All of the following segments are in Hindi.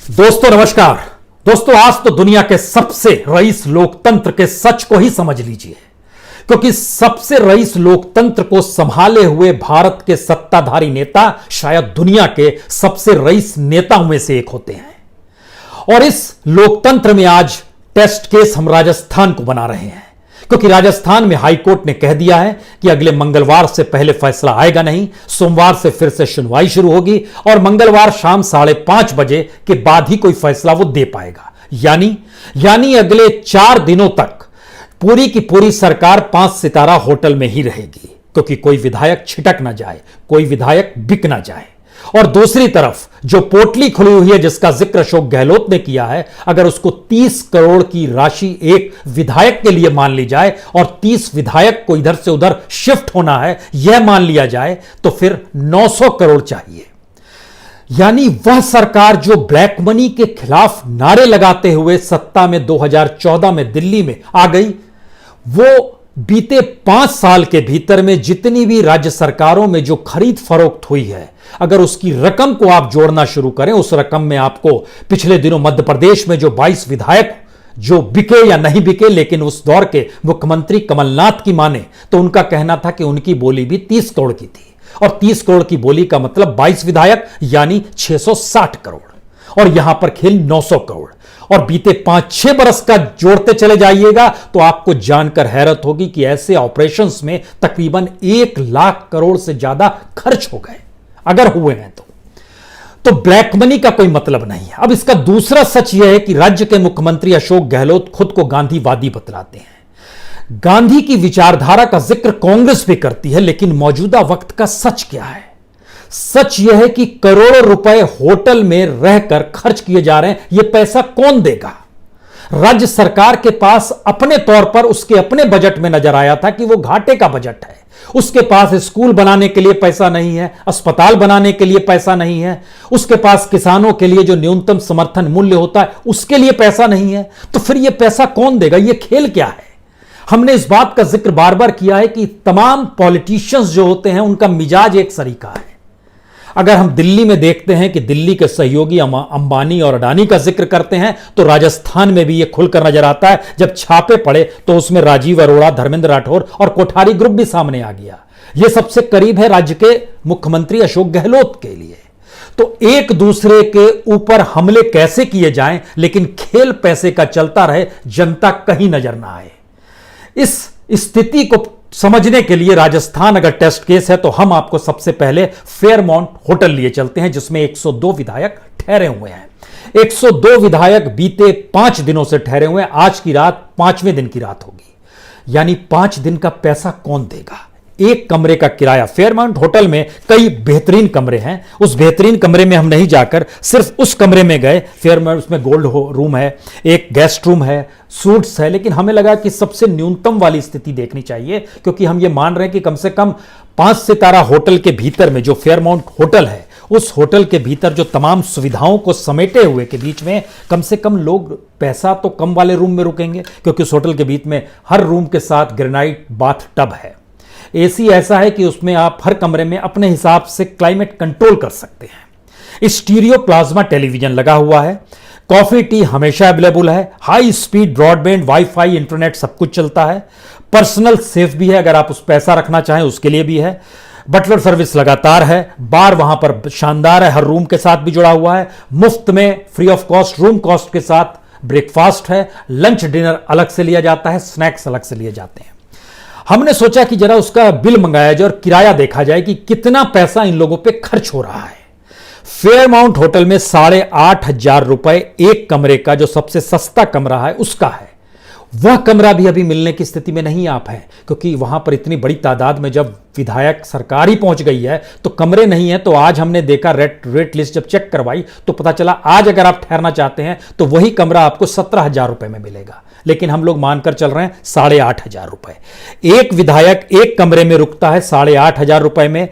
दोस्तों नमस्कार। दोस्तों आज तो दुनिया के सबसे रईस लोकतंत्र के सच को ही समझ लीजिए, क्योंकि सबसे रईस लोकतंत्र को संभाले हुए भारत के सत्ताधारी नेता शायद दुनिया के सबसे रईस नेताओं में से एक होते हैं। और इस लोकतंत्र में आज टेस्ट केस हम राजस्थान को बना रहे हैं, क्योंकि राजस्थान में हाईकोर्ट ने कह दिया है कि अगले मंगलवार से पहले फैसला आएगा नहीं, सोमवार से फिर से सुनवाई शुरू होगी और मंगलवार शाम 5:30 बजे के बाद ही कोई फैसला वो दे पाएगा। यानी अगले 4 दिनों तक पूरी की पूरी सरकार 5 सितारा होटल में ही रहेगी, क्योंकि कोई विधायक छिटक ना जाए, कोई विधायक बिक ना जाए। और दूसरी तरफ जो पोटली खुली हुई है जिसका जिक्र अशोक गहलोत ने किया है, अगर उसको 30 करोड़ की राशि एक विधायक के लिए मान ली जाए और 30 विधायक को इधर से उधर शिफ्ट होना है यह मान लिया जाए, तो फिर 900 करोड़ चाहिए। यानी वह सरकार जो ब्लैक मनी के खिलाफ नारे लगाते हुए सत्ता में 2014 में दिल्ली में आ गई, वो बीते 5 साल के भीतर में जितनी भी राज्य सरकारों में जो खरीद फरोख्त हुई है, अगर उसकी रकम को आप जोड़ना शुरू करें, उस रकम में आपको पिछले दिनों मध्य प्रदेश में जो 22 विधायक जो बिके या नहीं बिके, लेकिन उस दौर के मुख्यमंत्री कमलनाथ की माने तो उनका कहना था कि उनकी बोली भी 30 करोड़ की थी, और 30 करोड़ की बोली का मतलब 22 विधायक यानी 660 करोड़, और यहां पर खेल 900 करोड़। और बीते 5-6 बरस का जोड़ते चले जाइएगा तो आपको जानकर हैरत होगी कि ऐसे ऑपरेशंस में तकरीबन 1 लाख करोड़ से ज्यादा खर्च हो गए, अगर हुए हैं तो ब्लैक मनी का कोई मतलब नहीं है। अब इसका दूसरा सच यह है कि राज्य के मुख्यमंत्री अशोक गहलोत खुद को गांधीवादी बतलाते हैं। गांधी की विचारधारा का जिक्र कांग्रेस भी करती है, लेकिन मौजूदा वक्त का सच क्या है? सच यह है कि करोड़ों रुपए होटल में रहकर खर्च किए जा रहे हैं। यह पैसा कौन देगा? राज्य सरकार के पास अपने तौर पर उसके अपने बजट में नजर आया था कि वो घाटे का बजट है। उसके पास स्कूल बनाने के लिए पैसा नहीं है, अस्पताल बनाने के लिए पैसा नहीं है, उसके पास किसानों के लिए जो न्यूनतम समर्थन मूल्य होता है उसके लिए पैसा नहीं है। तो फिर यह पैसा कौन देगा? यह खेल क्या है? हमने इस बात का जिक्र बार बार किया है कि तमाम पॉलिटिशियंस जो होते हैं उनका मिजाज एक सरीका है। अगर हम दिल्ली में देखते हैं कि दिल्ली के सहयोगी अंबानी और अडानी का जिक्र करते हैं, तो राजस्थान में भी यह खुलकर नजर आता है। जब छापे पड़े तो उसमें राजीव अरोड़ा, धर्मेंद्र राठौर और कोठारी ग्रुप भी सामने आ गया। यह सबसे करीब है राज्य के मुख्यमंत्री अशोक गहलोत के लिए। तो एक दूसरे के ऊपर हमले कैसे किए जाएं, लेकिन खेल पैसे का चलता रहे, जनता कहीं नजर ना आए। इस स्थिति को समझने के लिए राजस्थान अगर टेस्ट केस है तो हम आपको सबसे पहले फेयरमाउंट होटल लिए चलते हैं, जिसमें 102 विधायक ठहरे हुए हैं। 102 विधायक बीते 5 दिनों से ठहरे हुए हैं। आज की रात 5वें दिन की रात होगी, यानी 5 दिन का पैसा कौन देगा? एक कमरे का किराया, फेयरमाउंट होटल में कई बेहतरीन कमरे हैं, उस बेहतरीन कमरे में हम नहीं जाकर सिर्फ उस कमरे में गए। फेयरमाउंट उसमें गोल्ड रूम है, एक गेस्ट रूम है, सूट्स है, लेकिन हमें लगा कि सबसे न्यूनतम वाली स्थिति देखनी चाहिए, क्योंकि हम ये मान रहे हैं कि कम से कम 5 सितारा होटल के भीतर में जो फेयरमाउंट होटल है, उस होटल के भीतर जो तमाम सुविधाओं को समेटे हुए के बीच में कम से कम लोग पैसा तो कम वाले रूम में रुकेंगे, क्योंकि उस होटल के बीच में हर रूम के साथ ग्रेनाइट बाथ टब है। एसी ऐसा है कि उसमें आप हर कमरे में अपने हिसाब से क्लाइमेट कंट्रोल कर सकते हैं। स्टीरियो प्लाज्मा टेलीविजन लगा हुआ है, कॉफी टी हमेशा अवेलेबल है, high speed broadband, wifi, internet सब कुछ चलता है। पर्सनल सेफ भी है, अगर आप उस पैसा रखना चाहें उसके लिए भी है। बटलर सर्विस लगातार है, बार वहां पर शानदार है, हर रूम के साथ भी जुड़ा हुआ है। मुफ्त में free of cost room cost के साथ ब्रेकफास्ट है, लंच डिनर अलग से लिया जाता है, स्नैक्स अलग से लिए जाते हैं। हमने सोचा कि जरा उसका बिल मंगाया जाए और किराया देखा जाए कि कितना पैसा इन लोगों पे खर्च हो रहा है। फेयरमाउंट होटल में 8,500 रुपए एक कमरे का, जो सबसे सस्ता कमरा है उसका है। वह कमरा भी अभी मिलने की स्थिति में नहीं आप हैं, क्योंकि वहां पर इतनी बड़ी तादाद में जब विधायक सरकार ही पहुंच गई है तो कमरे नहीं है। तो आज हमने देखा रेट लिस्ट जब चेक करवाई तो पता चला आज अगर आप ठहरना चाहते हैं तो वही कमरा आपको 17,000 रुपए में मिलेगा, लेकिन हम लोग मानकर चल रहे हैं 8,500 रुपए। एक विधायक एक कमरे में रुकता है 8,500 रुपए में,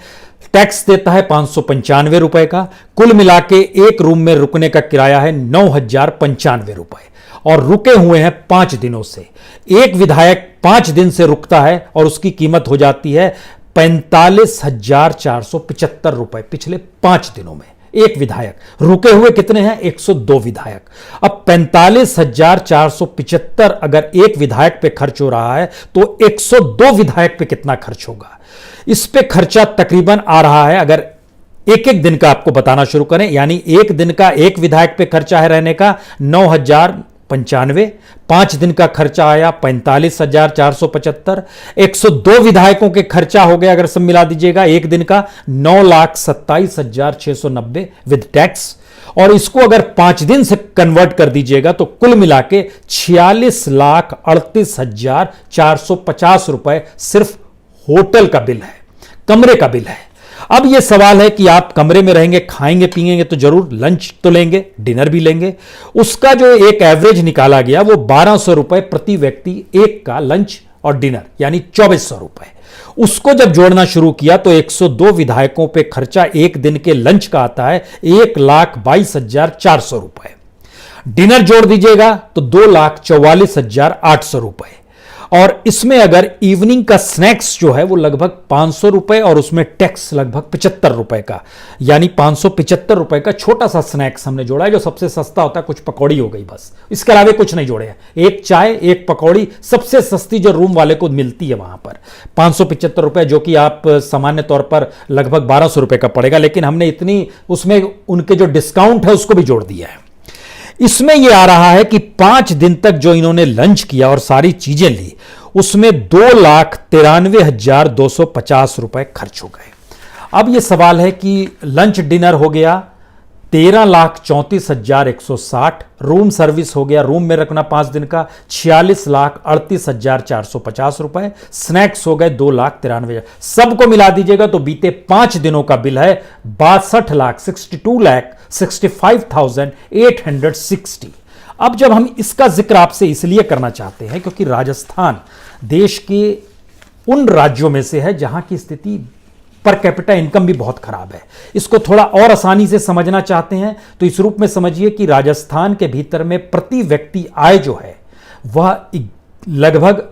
टैक्स देता है 595 रुपए का। कुल मिला के एक रूम में रुकने का किराया है 9,095 रुपए, और रुके हुए हैं 5 दिनों से। एक विधायक 5 दिन से रुकता है और उसकी कीमत हो जाती है 45,475 रुपए पिछले 5 दिनों में। एक विधायक, रुके हुए कितने हैं 102 विधायक। अब 45,475 अगर एक विधायक पे खर्च हो रहा है तो 102 विधायक पे कितना खर्च होगा। इस पे खर्चा तकरीबन आ रहा है, अगर एक एक दिन का आपको बताना शुरू करें, यानी एक दिन का एक विधायक पे खर्चा है रहने का 9,095, 5 दिन का खर्चा आया 45,475, 102 विधायकों के खर्चा हो गया अगर सब मिला दीजिएगा एक दिन का 9,27,690 विद टैक्स, और इसको अगर 5 दिन से कन्वर्ट कर दीजिएगा तो कुल मिला के 46,38,450 रुपए सिर्फ होटल का बिल है, कमरे का बिल है। अब यह सवाल है कि आप कमरे में रहेंगे, खाएंगे पिएंगे तो जरूर, लंच तो लेंगे, डिनर भी लेंगे। उसका जो एक एवरेज निकाला गया वो 1,200 रुपए प्रति व्यक्ति एक का लंच और डिनर, यानी 2,400 रुपए। उसको जब जोड़ना शुरू किया तो 102 विधायकों पे खर्चा एक दिन के लंच का आता है 1,22,400 रुपए। डिनर जोड़ दीजिएगा तो 2,44,800 रुपए, और इसमें अगर इवनिंग का स्नैक्स जो है वो लगभग 500 रुपए और उसमें टैक्स लगभग 75 रुपए का, यानी 575 रुपए का छोटा सा स्नैक्स हमने जोड़ा है, जो सबसे सस्ता होता है, कुछ पकौड़ी हो गई बस, इसके अलावा कुछ नहीं जोड़े हैं। एक चाय एक पकौड़ी सबसे सस्ती जो रूम वाले को मिलती है वहां पर 575 रुपए, जो कि आप सामान्य तौर पर लगभग 1,200 रुपए का पड़ेगा, लेकिन हमने इतनी उसमें उनके जो डिस्काउंट है उसको भी जोड़ दिया है। इसमें यह आ रहा है कि 5 दिन तक जो इन्होंने लंच किया और सारी चीजें ली उसमें 2,93,250 रुपए खर्च हो गए। अब यह सवाल है कि लंच डिनर हो गया 13,34,160, रूम सर्विस हो गया, रूम में रखना 5 दिन का 46,38,450 रुपए, स्नैक्स हो गए 2,93,000, सबको मिला दीजिएगा तो बीते 5 दिनों का बिल है 62,62,65,860। अब जब हम इसका जिक्र आपसे इसलिए करना चाहते हैं क्योंकि राजस्थान देश के उन राज्यों में से है जहां की स्थिति पर कैपिटा इनकम भी बहुत खराब है। इसको थोड़ा और आसानी से समझना चाहते हैं तो इस रूप में समझिए कि राजस्थान के भीतर में प्रति व्यक्ति आय जो है वह लगभग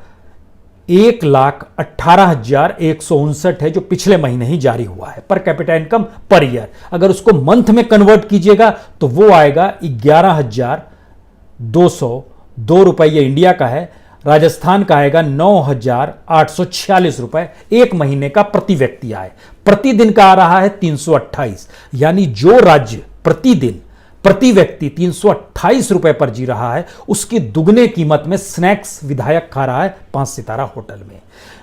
1,18,159 है, जो पिछले महीने ही जारी हुआ है per capita income per year. अगर उसको मंथ में कन्वर्ट कीजिएगा तो वो आएगा 11,202 रुपए, ये इंडिया का है। राजस्थान का आएगा 9,846 रुपए एक महीने का प्रति व्यक्ति आय। प्रतिदिन का आ रहा है 328, यानी जो राज्य प्रतिदिन प्रति व्यक्ति 328 रुपए पर जी रहा है उसकी दुगने कीमत में स्नैक्स विधायक खा रहा है 5 सितारा होटल में।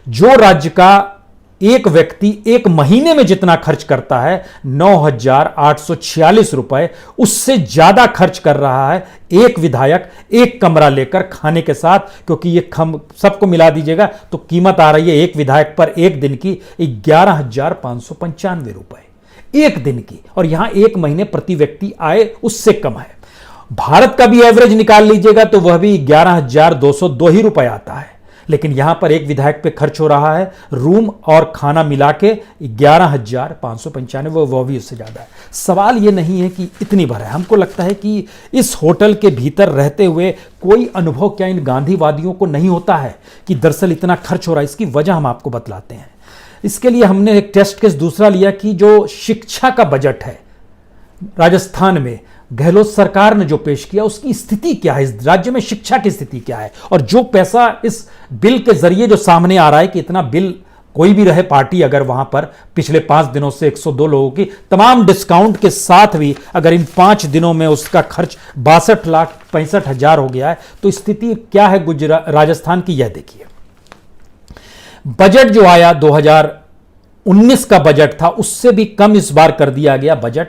जो राज्य का एक व्यक्ति एक महीने में जितना खर्च करता है 9,846 रुपए, उससे ज्यादा खर्च कर रहा है एक विधायक एक कमरा लेकर खाने के साथ, क्योंकि ये सबको मिला दीजिएगा तो कीमत आ रही है एक विधायक पर एक दिन की 11,595 रुपए एक दिन की, और यहां एक महीने प्रति व्यक्ति आय उससे कम है। भारत का भी एवरेज निकाल लीजिएगा तो वह भी 11,202 ही रुपए आता है, लेकिन यहां पर एक विधायक पे खर्च हो रहा है रूम और खाना मिला के 11,595, वह भी उससे ज्यादा है। सवाल यह नहीं है कि इतनी भर है, हमको लगता है कि इस होटल के भीतर रहते हुए कोई अनुभव क्या इन गांधीवादियों को नहीं होता है कि दरअसल इतना खर्च हो रहा है। इसकी वजह हम आपको बतलाते हैं। इसके लिए हमने एक टेस्ट केस दूसरा लिया कि जो शिक्षा का बजट है राजस्थान में गहलोत सरकार ने जो पेश किया उसकी स्थिति क्या है, इस राज्य में शिक्षा की स्थिति क्या है, और जो पैसा इस बिल के जरिए जो सामने आ रहा है कि इतना बिल कोई भी रहे पार्टी अगर वहां पर पिछले 5 दिनों से 102 लोगों की तमाम डिस्काउंट के साथ भी अगर इन 5 दिनों में उसका खर्च 62,65,000 हो गया है तो स्थिति क्या है राजस्थान की, यह देखिए। बजट जो आया 2019 का बजट था उससे भी कम इस बार कर दिया गया बजट,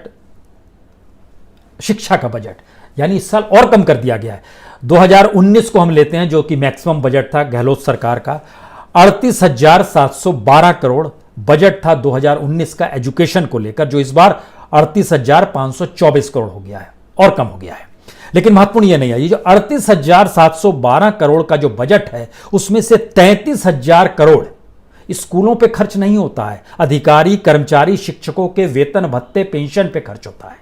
शिक्षा का बजट, यानी इस साल और कम कर दिया गया है। 2019 को हम लेते हैं जो कि मैक्सिमम बजट था गहलोत सरकार का, 38,712 करोड़ बजट था 2019 का एजुकेशन को लेकर, जो इस बार 38,524 करोड़ हो गया है और कम हो गया है। लेकिन महत्वपूर्ण यह नहीं है, ये जो 38,712 करोड़ का जो बजट है उसमें से 33,000 करोड़ स्कूलों पे खर्च नहीं होता है, अधिकारी कर्मचारी शिक्षकों के वेतन भत्ते पेंशन पे खर्च होता है।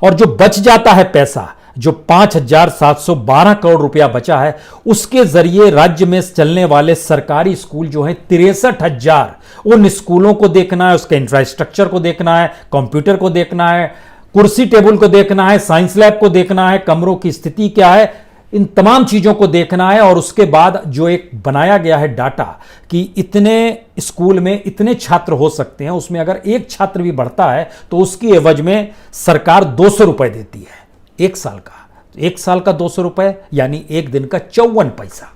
और जो बच जाता है पैसा, जो 5,712 करोड़ रुपया बचा है, उसके जरिए राज्य में चलने वाले सरकारी स्कूल जो हैं 63,000, उन स्कूलों को देखना है, उसके इंफ्रास्ट्रक्चर को देखना है, कंप्यूटर को देखना है, कुर्सी टेबल को देखना है, साइंस लैब को देखना है, कमरों की स्थिति क्या है, इन तमाम चीजों को देखना है। और उसके बाद जो एक बनाया गया है डाटा कि इतने स्कूल में इतने छात्र हो सकते हैं, उसमें अगर एक छात्र भी बढ़ता है तो उसकी एवज में सरकार 200 रुपए देती है एक साल का। एक साल का 200 रुपए यानी एक दिन का 54 पैसा।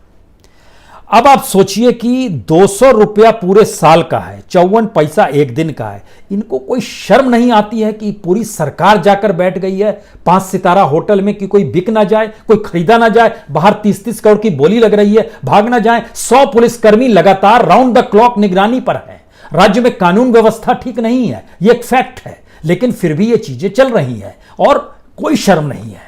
अब आप सोचिए कि 200 रुपया पूरे साल का है, 54 पैसा एक दिन का है। इनको कोई शर्म नहीं आती है कि पूरी सरकार जाकर बैठ गई है 5 सितारा होटल में कि कोई बिक ना जाए, कोई खरीदा ना जाए, बाहर 30-30 करोड़ की बोली लग रही है, भाग ना जाए। 100 पुलिसकर्मी लगातार राउंड द क्लॉक निगरानी पर है। राज्य में कानून व्यवस्था ठीक नहीं है, यह एक फैक्ट है, लेकिन फिर भी ये चीजें चल रही हैं और कोई शर्म नहीं है।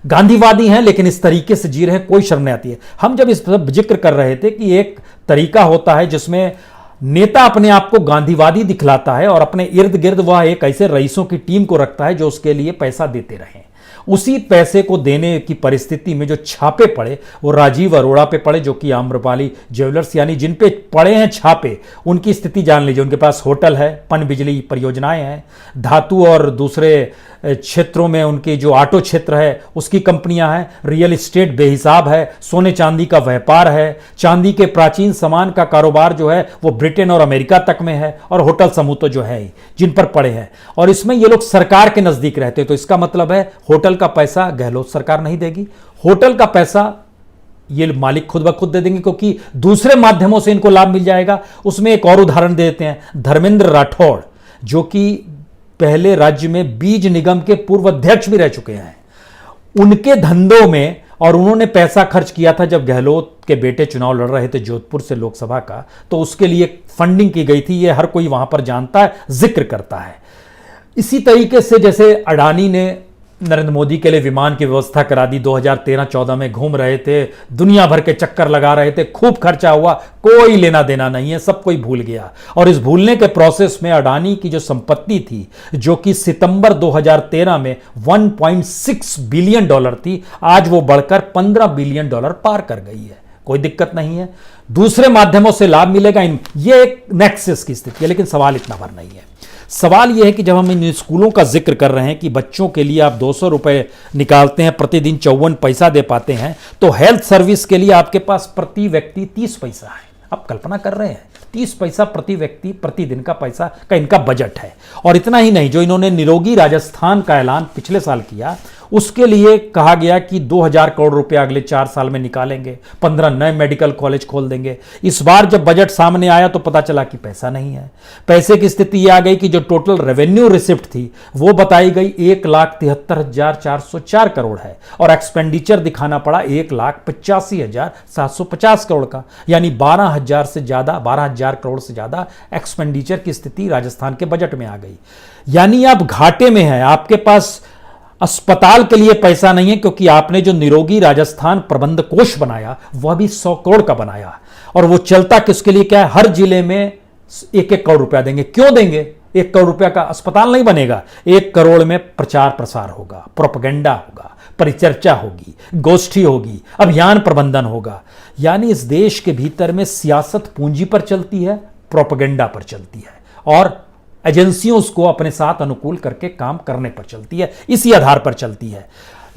गांधीवादी हैं लेकिन इस तरीके से जी रहे हैं, कोई शर्म नहीं आती है। हम जब इस पर जिक्र कर रहे थे कि एक तरीका होता है जिसमें नेता अपने आप को गांधीवादी दिखलाता है और अपने इर्द गिर्द वह एक ऐसे रईसों की टीम को रखता है जो उसके लिए पैसा देते रहे। उसी पैसे को देने की परिस्थिति में जो छापे पड़े वो राजीव अरोड़ा पे पड़े, जो कि आम्रपाली ज्वेलर्स यानी जिन पे पड़े हैं छापे, उनकी स्थिति जान लीजिए। उनके पास होटल है, पनबिजली परियोजनाएं हैं, धातु और दूसरे क्षेत्रों में उनके जो ऑटो क्षेत्र है उसकी कंपनियां हैं, रियल एस्टेट बेहिसाब है, सोने चांदी का व्यापार है, चांदी के प्राचीन सामान का कारोबार जो है वो ब्रिटेन और अमेरिका तक में है, और होटल समूह तो जो है ही जिन पर पड़े हैं। और इसमें ये लोग सरकार के नजदीक रहते हैं, तो इसका मतलब है होटल का पैसा गहलोत सरकार नहीं देगी, होटल का पैसा ये मालिक खुद ब खुद दे देंगे, क्योंकि दूसरे माध्यमों से इनको लाभ मिल जाएगा। उसमें एक और उदाहरण देते हैं, धर्मेंद्र राठौड़ जो कि पहले राज्य में बीज निगम के पूर्व अध्यक्ष भी रह चुके हैं, उनके धंधों में, और उन्होंने पैसा खर्च किया था जब गहलोत के बेटे चुनाव लड़ रहे थे जोधपुर से लोकसभा का, तो उसके लिए फंडिंग की गई थी। ये हर कोई वहां पर जानता है, जिक्र करता है। इसी तरीके से जैसे अडानी ने नरेंद्र मोदी के लिए विमान की व्यवस्था करा दी, 2013-14 में घूम रहे थे, दुनिया भर के चक्कर लगा रहे थे, खूब खर्चा हुआ, कोई लेना देना नहीं है, सब कोई भूल गया। और इस भूलने के प्रोसेस में अडानी की जो संपत्ति थी, जो कि सितंबर 2013 में $1.6 बिलियन थी, आज वो बढ़कर $15 बिलियन पार कर गई है। कोई दिक्कत नहीं है, दूसरे माध्यमों से लाभ मिलेगा। ये एक नेक्सस की स्थिति है, लेकिन सवाल इतना भर नहीं है। सवाल यह है कि जब हम इन स्कूलों का जिक्र कर रहे हैं कि बच्चों के लिए आप 200 रुपए निकालते हैं, प्रतिदिन 54 पैसा दे पाते हैं, तो हेल्थ सर्विस के लिए आपके पास प्रति व्यक्ति 30 पैसा है। आप कल्पना कर रहे हैं, 30 पैसा प्रति व्यक्ति प्रतिदिन का पैसा का इनका बजट है। और इतना ही नहीं, जो इन्होंने निरोगी राजस्थान का ऐलान पिछले साल किया, उसके लिए कहा गया कि 2000 करोड़ रुपए अगले 4 साल में निकालेंगे, 15 नए मेडिकल कॉलेज खोल देंगे। इस बार जब बजट सामने आया तो पता चला कि पैसा नहीं है। पैसे की स्थिति यह आ गई कि जो टोटल रेवेन्यू रिसिप्ट थी वो बताई गई 1,73,404 करोड़ है, और एक्सपेंडिचर दिखाना पड़ा 1,85,750 करोड़ का, यानी 12,000 से ज्यादा, 12,000 करोड़ से ज्यादा एक्सपेंडिचर की स्थिति राजस्थान के बजट में आ गई। यानी आप घाटे में हैं, आपके पास अस्पताल के लिए पैसा नहीं है, क्योंकि आपने जो निरोगी राजस्थान प्रबंध कोष बनाया वह भी 100 करोड़ का बनाया, और वो चलता किसके लिए क्या है, हर जिले में 1-1 करोड़ रुपया देंगे। क्यों देंगे? 1 करोड़ रुपया का अस्पताल नहीं बनेगा, 1 करोड़ में प्रचार प्रसार होगा, प्रोपेगेंडा होगा, परिचर्चा होगी, गोष्ठी होगी, अभियान प्रबंधन होगा। यानी इस देश के भीतर में सियासत पूंजी पर चलती है, प्रोपेगेंडा पर चलती है, और एजेंसियों उसको अपने साथ अनुकूल करके काम करने पर चलती है, इसी आधार पर चलती है।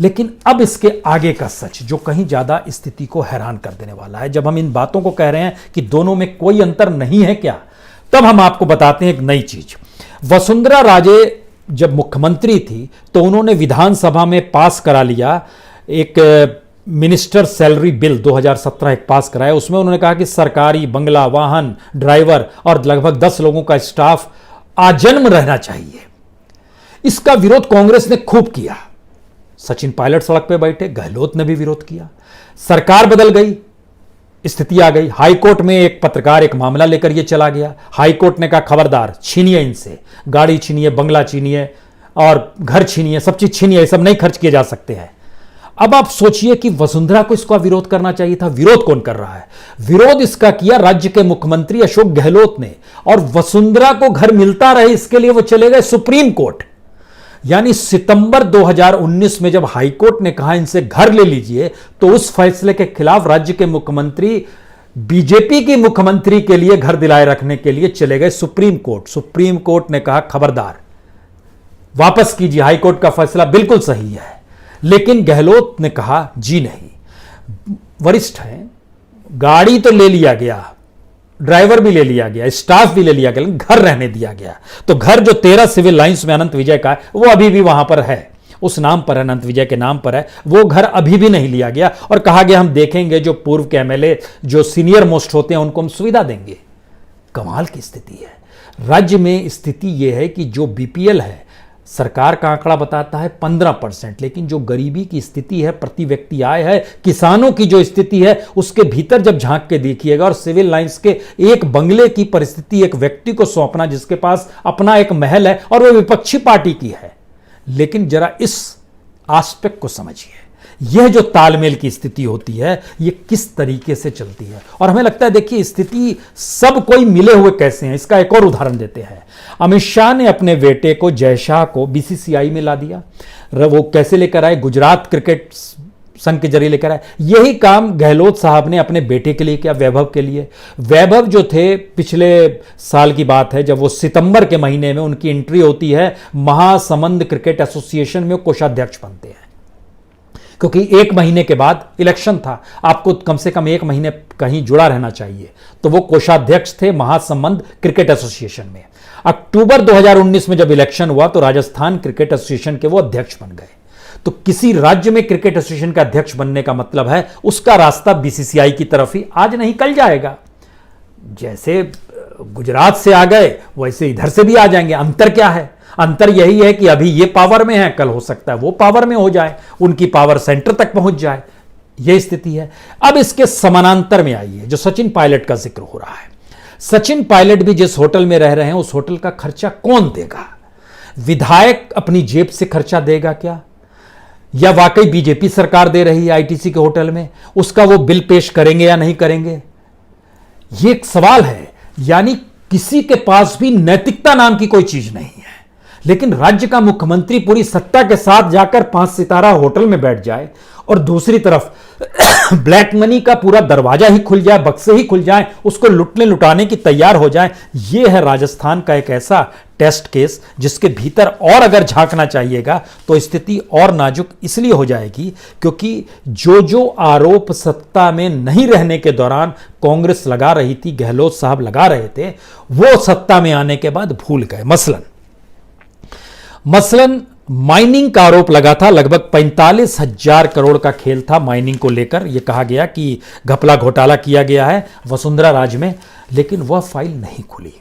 लेकिन अब इसके आगे का सच जो कहीं ज्यादा स्थिति को हैरान कर देने वाला है, जब हम इन बातों को कह रहे हैं कि दोनों में कोई अंतर नहीं है क्या, तब हम आपको बताते हैं एक नई चीज। वसुंधरा राजे जब मुख्यमंत्री थी तो उन्होंने विधानसभा में पास करा लिया एक मिनिस्टर सैलरी बिल 2017 एक पास कराया। उसमें उन्होंने कहा कि सरकारी बंगला, वाहन, ड्राइवर और लगभग 10 लोगों का स्टाफ आजन्म रहना चाहिए। इसका विरोध कांग्रेस ने खूब किया, सचिन पायलट सड़क पे बैठे, गहलोत ने भी विरोध किया। सरकार बदल गई, स्थिति आ गई, हाईकोर्ट में एक पत्रकार एक मामला लेकर यह चला गया। हाईकोर्ट ने कहा खबरदार, छीनिए इनसे, गाड़ी छीनिए, बंगला छीनिए और घर छीनिए, सब चीज छीनिए, सब नहीं खर्च किए जा सकते हैं। अब आप सोचिए कि वसुंधरा को इसका विरोध करना चाहिए था, विरोध कौन कर रहा है? विरोध इसका किया राज्य के मुख्यमंत्री अशोक गहलोत ने, और वसुंधरा को घर मिलता रहे इसके लिए वो चले गए सुप्रीम कोर्ट। यानी सितंबर 2019 में जब हाईकोर्ट ने कहा इनसे घर ले लीजिए, तो उस फैसले के खिलाफ राज्य के मुख्यमंत्री बीजेपी की मुख्यमंत्री के लिए घर दिलाए रखने के लिए चले गए सुप्रीम कोर्ट। सुप्रीम कोर्ट ने कहा खबरदार, वापस कीजिए, हाईकोर्ट का फैसला बिल्कुल सही है। लेकिन गहलोत ने कहा जी नहीं, वरिष्ठ हैं, गाड़ी तो ले लिया गया, ड्राइवर भी ले लिया गया, स्टाफ भी ले लिया गया, लेकिन घर रहने दिया गया। तो घर जो 13 सिविल लाइंस में अनंत विजय का है वो अभी भी वहां पर है, उस नाम पर है, अनंत विजय के नाम पर है, वो घर अभी भी नहीं लिया गया। और कहा गया हम देखेंगे जो पूर्व के एमएलए जो सीनियर मोस्ट होते हैं उनको हम सुविधा देंगे। कमाल की स्थिति है। राज्य में स्थिति यह है कि जो बीपीएल है, सरकार का आंकड़ा बताता है 15%, लेकिन जो गरीबी की स्थिति है, प्रति व्यक्ति आय है, किसानों की जो स्थिति है, उसके भीतर जब झांक के देखिएगा और सिविल लाइंस के एक बंगले की परिस्थिति एक व्यक्ति को सौंपना जिसके पास अपना एक महल है और वो विपक्षी पार्टी की है। लेकिन जरा इस आस्पेक्ट को समझिए, यह जो तालमेल की स्थिति होती है यह किस तरीके से चलती है। और हमें लगता है, देखिए स्थिति सब कोई मिले हुए कैसे हैं, इसका एक और उदाहरण देते हैं। अमित शाह ने अपने बेटे को, जय शाह को, बीसीसीआई में ला दिया। वो कैसे लेकर आए? गुजरात क्रिकेट संघ के जरिए लेकर आए। यही काम गहलोत साहब ने अपने बेटे के लिए किया, वैभव के लिए। वैभव जो थे, पिछले साल की बात है, जब वो सितंबर के महीने में उनकी एंट्री होती है महासमंद क्रिकेट एसोसिएशन में, कोषाध्यक्ष बनते हैं। क्योंकि 1 महीने के बाद इलेक्शन था, आपको कम से कम 1 महीने कहीं जुड़ा रहना चाहिए, तो वो कोषाध्यक्ष थे महासंबंध क्रिकेट एसोसिएशन में। अक्टूबर 2019 में जब इलेक्शन हुआ तो राजस्थान क्रिकेट एसोसिएशन के वो अध्यक्ष बन गए। तो किसी राज्य में क्रिकेट एसोसिएशन का अध्यक्ष बनने का मतलब है उसका रास्ता बीसीसीआई की तरफ ही आज नहीं कल जाएगा। जैसे गुजरात से आ गए वैसे इधर से भी आ जाएंगे। अंतर क्या है? अंतर यही है कि अभी ये पावर में है, कल हो सकता है वो पावर में हो जाए, उनकी पावर सेंटर तक पहुंच जाए। यह स्थिति है। अब इसके समानांतर में आइए, जो सचिन पायलट का जिक्र हो रहा है। सचिन पायलट भी जिस होटल में रह रहे हैं उस होटल का खर्चा कौन देगा? विधायक अपनी जेब से खर्चा देगा क्या, या वाकई बीजेपी सरकार दे रही है आईटीसी के होटल में, उसका वो बिल पेश करेंगे या नहीं करेंगे? ये एक सवाल है। यानी किसी के पास भी नैतिकता नाम की कोई चीज नहीं है। लेकिन राज्य का मुख्यमंत्री पूरी सत्ता के साथ जाकर 5 सितारा होटल में बैठ जाए और दूसरी तरफ ब्लैक मनी का पूरा दरवाजा ही खुल जाए, बक्से ही खुल जाए, उसको लुटाने की तैयार हो जाए। यह है राजस्थान का एक ऐसा टेस्ट केस जिसके भीतर और अगर झांकना चाहिएगा तो स्थिति और नाजुक इसलिए हो जाएगी क्योंकि जो आरोप सत्ता में नहीं रहने के दौरान कांग्रेस लगा रही थी, गहलोत साहब लगा रहे थे, वो सत्ता में आने के बाद भूल गए। मसलन माइनिंग का आरोप लगा था, लगभग 45,000 करोड़ का खेल था माइनिंग को लेकर। यह कहा गया कि घपला घोटाला किया गया है वसुंधरा राज में, लेकिन वह फाइल नहीं खुली।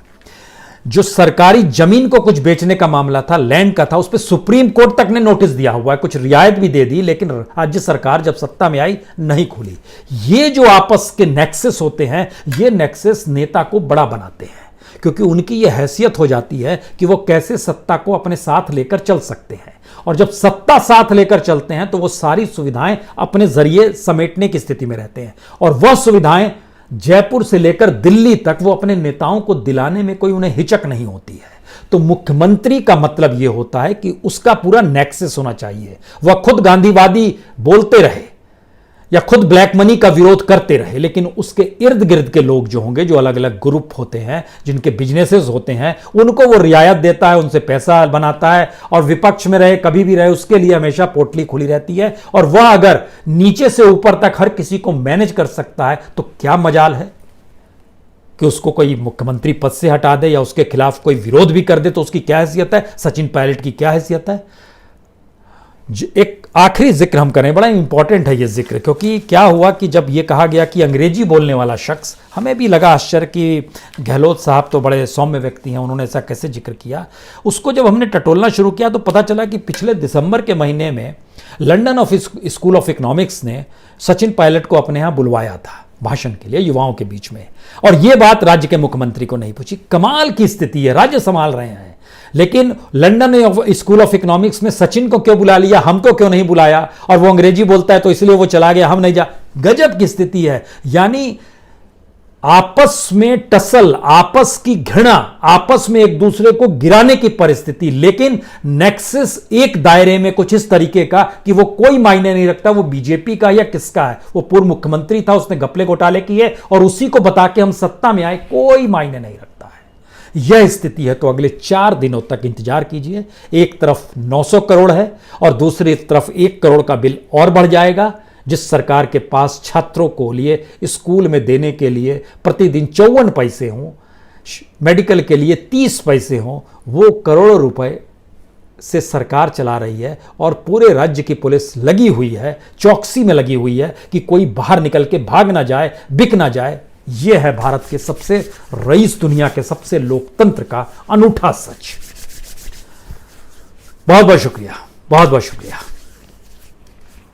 जो सरकारी जमीन को कुछ बेचने का मामला था, लैंड का था, उस पर सुप्रीम कोर्ट तक ने नोटिस दिया हुआ है, कुछ रियायत भी दे दी, लेकिन राज्य सरकार जब सत्ता में आई नहीं खुली। ये जो आपस के नेक्सस होते हैं, ये नेक्सस नेता को बड़ा बनाते हैं क्योंकि उनकी यह हैसियत हो जाती है कि वो कैसे सत्ता को अपने साथ लेकर चल सकते हैं। और जब सत्ता साथ लेकर चलते हैं तो वो सारी सुविधाएं अपने जरिए समेटने की स्थिति में रहते हैं। और वह सुविधाएं जयपुर से लेकर दिल्ली तक वो अपने नेताओं को दिलाने में कोई उन्हें हिचक नहीं होती है। तो मुख्यमंत्री का मतलब यह होता है कि उसका पूरा नेक्सस होना चाहिए। वह खुद गांधीवादी बोलते रहे या खुद ब्लैक मनी का विरोध करते रहे, लेकिन उसके इर्द गिर्द के लोग जो होंगे, जो अलग अलग ग्रुप होते हैं, जिनके बिजनेसेस होते हैं, उनको वो रियायत देता है, उनसे पैसा बनाता है और विपक्ष में रहे, कभी भी रहे, उसके लिए हमेशा पोटली खुली रहती है। और वह अगर नीचे से ऊपर तक हर किसी को मैनेज कर सकता है तो क्या मजाल है कि उसको कोई मुख्यमंत्री पद से हटा दे या उसके खिलाफ कोई विरोध भी कर दे तो उसकी क्या हैसियत है? सचिन पायलट की क्या हैसियत है? एक आखिरी जिक्र हम करें, बड़ा इंपॉर्टेंट है ये जिक्र, क्योंकि क्या हुआ कि जब ये कहा गया कि अंग्रेजी बोलने वाला शख्स, हमें भी लगा आश्चर्य कि गहलोत साहब तो बड़े सौम्य व्यक्ति हैं, उन्होंने ऐसा कैसे जिक्र किया। उसको जब हमने टटोलना शुरू किया तो पता चला कि पिछले दिसंबर के महीने में लंदन स्कूल ऑफ इकोनॉमिक्स ने सचिन पायलट को अपने यहाँ बुलवाया था भाषण के लिए युवाओं के बीच में, और यह बात राज्य के मुख्यमंत्री को नहीं पूछी। कमाल की स्थिति है, राज्य संभाल रहे हैं, लेकिन लंदन स्कूल ऑफ इकोनॉमिक्स में सचिन को क्यों बुला लिया, हमको क्यों नहीं बुलाया? और वो अंग्रेजी बोलता है तो इसलिए वो चला गया, हम नहीं जा। गजब की स्थिति है। यानी आपस में टसल, आपस की घृणा, आपस में एक दूसरे को गिराने की परिस्थिति, लेकिन नेक्सस एक दायरे में कुछ इस तरीके का कि वो कोई मायने नहीं रखता वो बीजेपी का या किसका है। वो पूर्व मुख्यमंत्री था, उसने घपले घोटाले किए और उसी को बता के हम सत्ता में आए, कोई मायने नहीं रखता है। यह स्थिति है तो अगले 4 दिनों तक इंतजार कीजिए। एक तरफ 900 करोड़ है और दूसरी तरफ 1 करोड़ का बिल और बढ़ जाएगा। जिस सरकार के पास छात्रों को लिए स्कूल में देने के लिए प्रतिदिन 54 पैसे हों, मेडिकल के लिए 30 पैसे हों, वो करोड़ों रुपए से सरकार चला रही है और पूरे राज्य की पुलिस लगी हुई है, चौकसी में लगी हुई है कि कोई बाहर निकल के भाग ना जाए, बिक ना जाए। यह है भारत के सबसे रईस, दुनिया के सबसे लोकतंत्र का अनूठा सच। बहुत बहुत शुक्रिया, बहुत बहुत शुक्रिया।